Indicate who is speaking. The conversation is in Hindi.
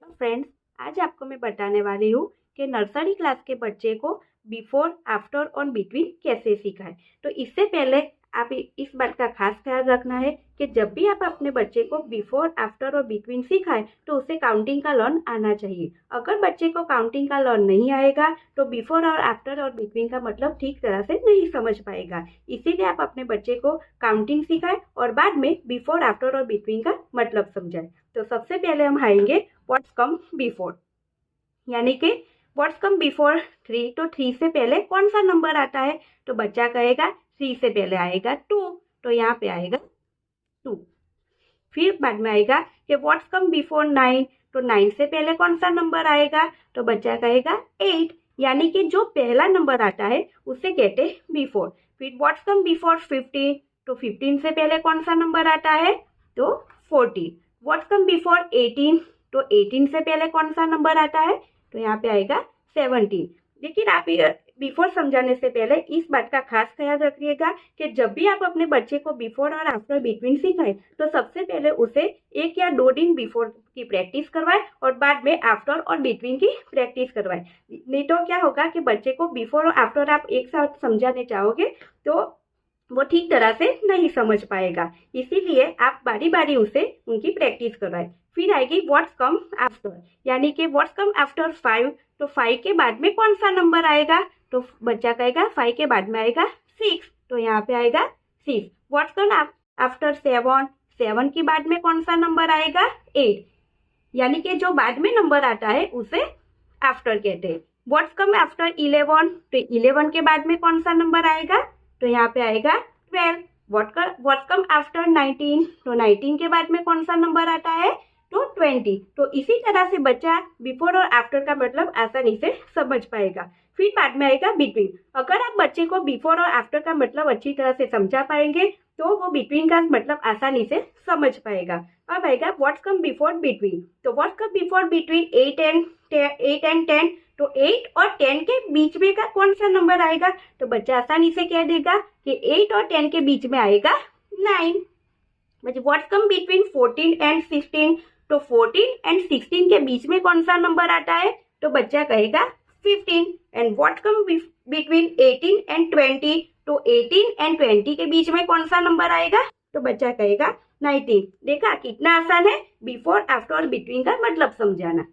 Speaker 1: तो फ्रेंड्स, आज आपको मैं बताने वाली हूँ कि नर्सरी क्लास के बच्चे को बिफोर, आफ्टर और बिटवीन कैसे सिखाएं। तो इससे पहले आप इस बात का खास ख्याल रखना है कि जब भी आप अपने बच्चे को बिफोर, आफ्टर और बिटवीन सिखाएं तो उसे काउंटिंग का लर्न आना चाहिए। अगर बच्चे को काउंटिंग का लर्न नहीं आएगा तो बिफोर और आफ्टर और बिटवीन का मतलब ठीक तरह से नहीं समझ पाएगा। इसीलिए आप अपने बच्चे को काउंटिंग सिखाएं और बाद में बिफोर, आफ्टर और बिटवीन का मतलब समझाएं। तो सबसे पहले हम आएंगे व्हाट्स कम बिफोर, यानी कि व्हाट्स कम बिफोर 3। तो 3 से पहले कौन सा नंबर आता है? तो बच्चा कहेगा 3 से पहले आएगा 2, तो यहाँ पे आएगा 2। फिर बाद में आएगा कि व्हाट्स कम बिफोर 9। तो 9 से पहले कौन सा नंबर आएगा? तो बच्चा कहेगा 8, यानी कि जो पहला नंबर आता है उसे कहते हैं बिफोर। फिर व्हाट्स कम बिफोर 15। तो 15 से पहले कौन सा नंबर आता है? तो 14। What's come before 18। तो 18 से पहले कौन सा नंबर आता है? तो यहाँ पे आएगा 17। लेकिन आप बिफोर समझाने से पहले इस बात का खास ख्याल रखिएगा कि जब भी आप अपने बच्चे को बिफोर और आफ्टर बिटवीन सिखाएं तो सबसे पहले उसे 1 या 2 दिन बिफोर की प्रैक्टिस करवाएं और बाद में आफ्टर और बिटवीन की प्रैक्टिस करवाएं। नहीं तो क्या होगा कि बच्चे को बिफोर और आफ्टर आप एक साथ समझाने चाहोगे तो वो ठीक तरह से नहीं समझ पाएगा। इसीलिए आप बारी बारी उसे उनकी प्रैक्टिस करवाएं। फिर आएगी व्हाट्स कम आफ्टर, यानी कि व्हाट्स कम आफ्टर 5। तो 5 के बाद में कौन सा नंबर आएगा? तो बच्चा कहेगा 5 के बाद में आएगा 6, तो यहाँ पे आएगा 6। What's come after 7। 7 के बाद में कौन सा नंबर आएगा? 8, यानी कि जो बाद में नंबर आता है उसे आफ्टर कहते हैं। What's come after 11। तो 11 के बाद में कौन सा नंबर आएगा? तो यहाँ पे आएगा 12। What's come after 19। तो 19 के बाद में कौन सा नंबर आता है? तो 20। तो इसी तरह से बच्चा बिफोर और आफ्टर का मतलब आसानी से समझ पाएगा। फिर बाद में आएगा बिटवीन। अगर आप बच्चे को बिफोर और आफ्टर का मतलब अच्छी तरह से समझा पाएंगे तो वो बिटवीन का मतलब आसानी से समझ पाएगा। अब आएगा व्हाट्स कम बिफोर बिटवीन। तो what's come before between 8 and 10। तो 8 और 10 के बीच में का कौन सा नंबर आएगा? तो बच्चा आसानी से कह देगा कि 8 और 10 के बीच में आएगा 9। What's come between 14 and 16। तो 14 एंड 16 के बीच में कौन सा नंबर आता है? तो बच्चा कहेगा 15। And what's come between 18 and 20। तो 18 एंड 20 के बीच में कौन सा नंबर आएगा? तो बच्चा कहेगा 19। देखा कितना आसान है बिफोर, आफ्टर और बिटवीन का मतलब समझाना।